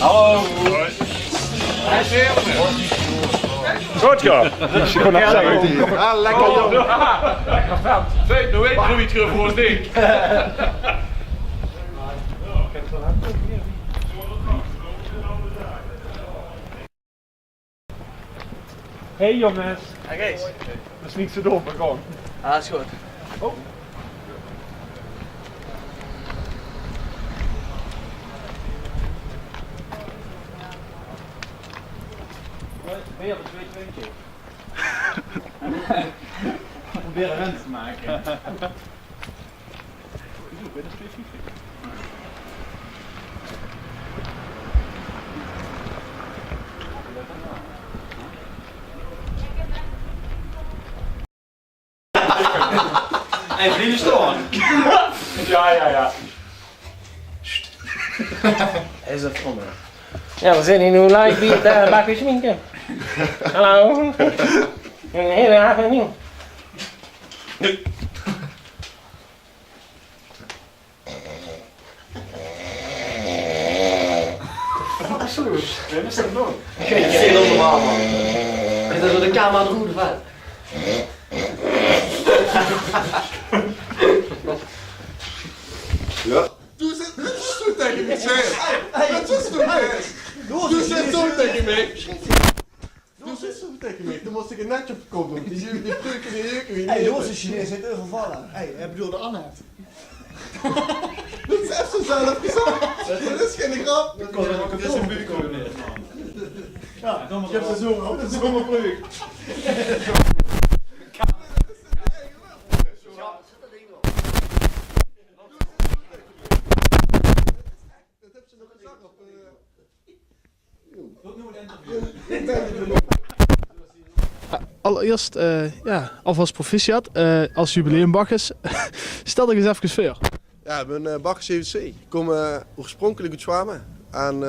Hallo. Goed zo. Ah, lekker jong. Lekker vet. Zeg, nou weet je iets voor ons ding. Hey jongens. Hey Kees. Dat is niet zo dom, maar gewoon. Ah, dat is goed. Oh. Ben je op een 2-2'tje? Proberen rens te maken. Ik ben een 2-4. Hey, vrienden staan. Ja. Hij is het voor me. Ja, we zijn hier nu live bij het bakje schminken. Hallo. Een hele avond nieuw. Ik weet het heel normaal, man. Is dat zo de camera de goede van? Ja. Doe eens zo tegen me, zeg. Doe eens zo tegen me. Doe eens zo tegen me. Dan moest ik een netje op de kop doen. Die peuken, die jeuken. Hey, dat was een Chinees heeft overvallen. Hey, hij bedoelde Anne. Dat is echt zo zelf gezegd. Dat is geen grap. Dat is een buik. Ja, je hebt er zo dat is zo'n breuk. Allereerst, alvast proficiat als jubileumbakjes. Stel je eens even voor. Ja, ik ben Bakkers CVC. Ik kom oorspronkelijk uit Zwamen. En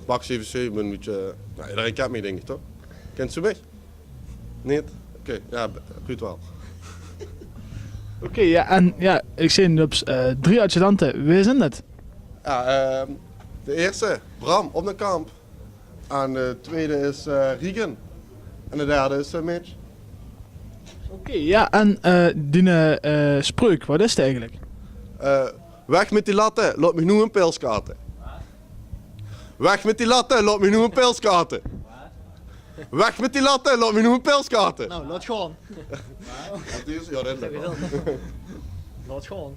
Bakkers CVC, ik ben een beetje... Nou, iedereen kent mij denk ik toch? Kent ze mij? Niet? Oké, ja, goed wel. Oké, ja, en ja, ik zie nu 3 adjudanten. Wie zijn dat? Ja, de eerste, Bram, op de kamp. En de tweede is Riegen. En de derde is Mitch. Oké, ja, en die spreuk, wat is het eigenlijk? Weg met die latten, laat me nu een pils katen. Weg met die latten, laat me nu een pils katen. Weg met die latten, laat me nu een pils katen. Nou, laat gaan. Ja, dat is wel. Laat gaan.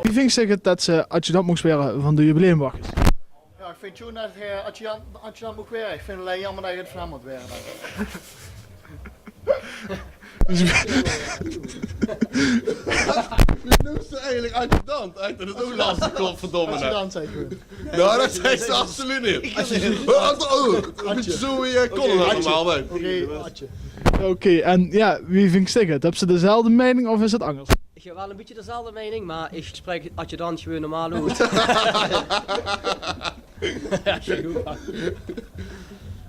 Wie vindt zich het dat ze adjudant moest worden van de jubileumbakjes? Ja, ik vind toen dat adjudant moet weer. Ik vind het alleen jammer dat je het van hem moet weer. Wie noemt ze eigenlijk adjudant? Dat is ook lastig, klopt verdomme. Adjudant zei ik gewoon. Nou, dat zegt ze absoluut niet. Een beetje zo in je kolom normaal weg. Oké, Adje. Oké, en ja, wie vindt zich het? Heb ze dezelfde mening of is het anders? Ik heb wel een beetje dezelfde mening, maar ik spreek adjudant gewoon normaal uit.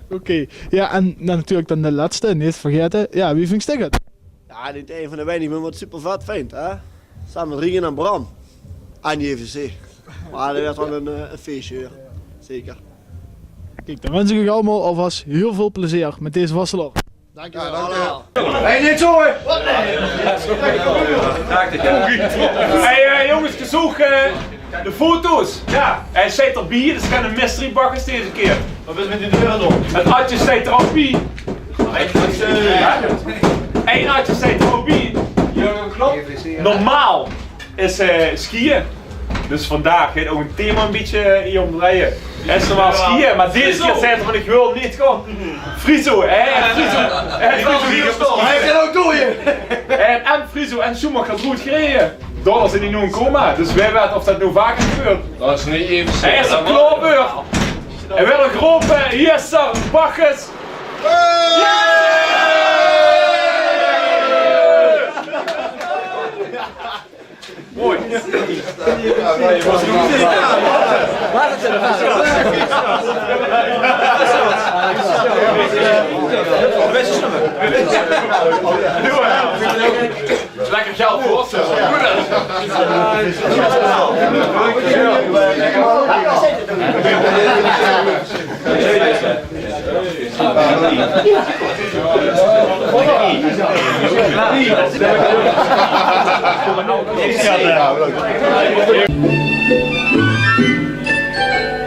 Oké, ja, en dan natuurlijk dan de laatste, niet vergeten. Ja, wie vindt zich het? Ja, dit is een van de weinigen wat super vet vindt, hè? Samen met Rien en Bram. En die EVC. Maar dat werd wel een feestje, ja. Zeker. Kijk, dan wens ik u allemaal alvast heel veel plezier met deze wasseler. Dankjewel. Hey, niet zo hè! Hey jongens, ik zoek de foto's. Ja. Hij zit er bij, dus gaan een mystery bakkers deze keer. Wat is met die deur dan? Het atje staat er ook bij. Eén atje staat er ook bij. Normaal is skiën. Dus vandaag gaat ook een thema een beetje hier omdraaien. Het is normaal skiën, maar deze keer zei hij van ik wil niet gaan. Friso, Friso. Hij kan ook dooien. En Friso en Schumacher had goed gereden. Daardoor zijn die nu in coma, dus wij weten of dat nu vaker gebeurt. Dat is niet even Hij is een kloopbeurt. En wel een grote Jester Bakkes. Mooi. Laat het er Beste snummer. Lekker geld voor.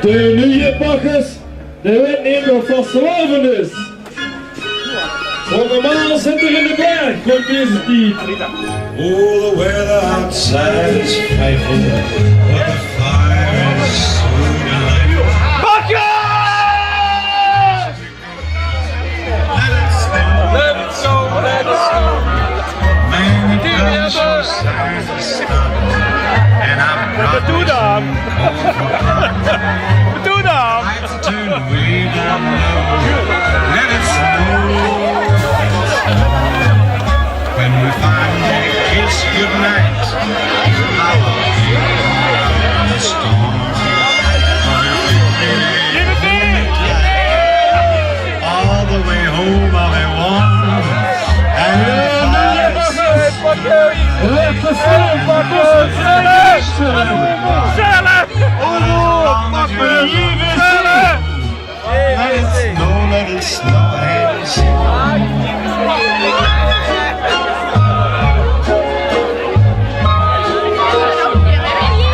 De nieuwe bakkers, de wetnemer van Slavenis. Normaal zit er in de berg rond deze tijd. Oh, the weather outside is frightful, but the fire is so delightful. Let it snow, let it snow. Man, it comes so sad to stop. And I'm not Doe dan! Doe dan! lights turn way down low. Let it snow. When we finally kiss goodnight, I will be in the storm. All the way home I'll be warm. And Let the snow bakkers, let it snow, let it snow.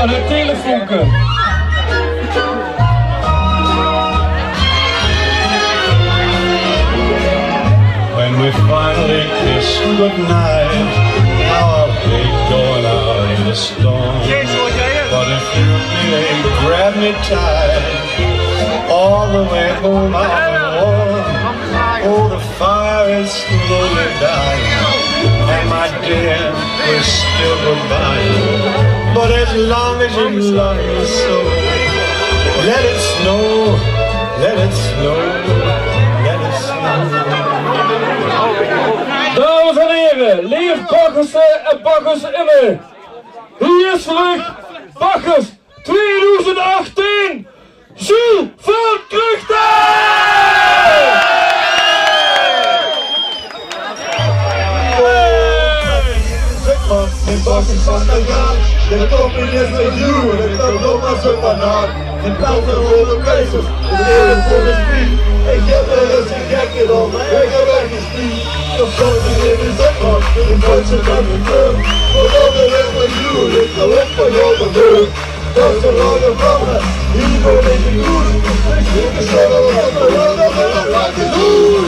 aan het telefonken. When we finally kiss goodnight, how I'll hate going out in the storm. But if you really grab me tight, all the way home I'll be warm. Oh, the fire is slowly dying, and my dear, we're still goodbye. But as long as you love me so, let it snow, let it snow, let it snow. Dames en heren, lief bakkersen en bakkersinnen. Hier is terug Bakkers 2018, Jules van Kruchten! In bakkers van de gaan, de topping is met you, en dat nog maar zo banaan. In plaats van rode keizers, de eerlijk voor de spiet. Ik heb er eens een gekke dan, ik heb echt een spiet. De fouten in de zakman, de Duitse van de terug. Voor alle weg met you, ik ga op van jou de deur. Dat is een lange vlammen, hier ben ik een koers. Ik zal er wat van jou, dat we nog laten doen.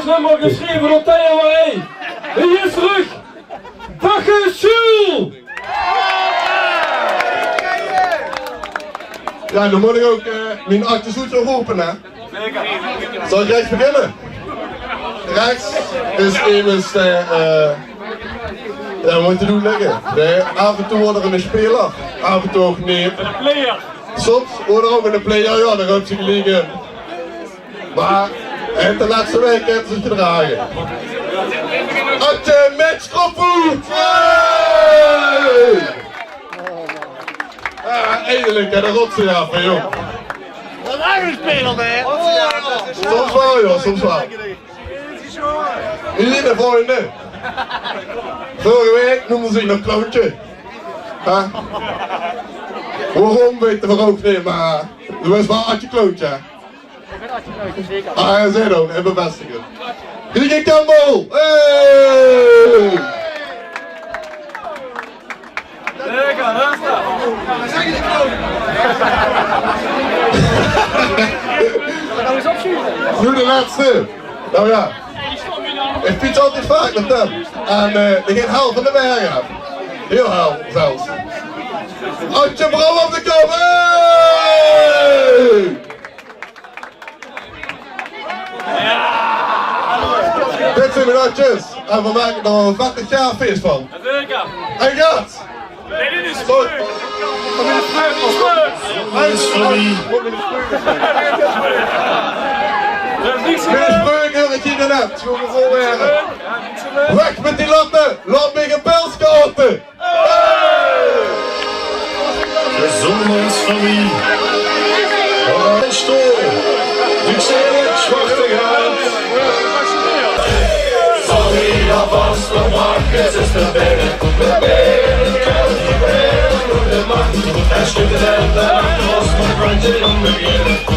Nummer geschreven door TOE. Hier is terug. Bakkers Jules! Ja, dan moet ik ook mijn achterzoet zo roepen, hè? Zal ik rechts beginnen? Rechts is immers ja, we moeten doen liggen. Nee, af en toe wordt er een speler, af en toe ook niet. Een player. Soms wordt er ook een player, ja, dan gaat ze liggen. Maar en de laatste week hebben ze gedragen. Atje met schopvoet! Ja, eindelijk, hè, de rotsen af, hè, joh. Dat is eigenlijk een speler, hè? Soms wel, joh, soms wel. Hier de volgende. Vorige week noemden ze nog Kloontje. Huh? Waarom weten we ook niet, maar dat was wel Atje Kloontje. Ah, ja, zei dan, en bevestigen. Hugo Campbell! Hey! Lekker, rustig. Nu de laatste. Nou ja. Ik fiets altijd vaak met hem. En die gaat hel van de bergen af. Heel hel zelfs. Adje Bram op de kop. Hey! Dit zijn mijn Adjes. En we maken er een 40 jaar feest van. Lekker. En gaat! Nee, dit is leuk. Geen speukjurkje in de net, jongen vol werken. Weg met die latten, laat me geen pilskoten. De zon is van wie. En stoel. Ik zie het zwarte gaat. Van wie alvast nog maken is te binnen. We binnen, kan die binnen. De man. En schudt het uit de nacht los van brandje in de beginnen.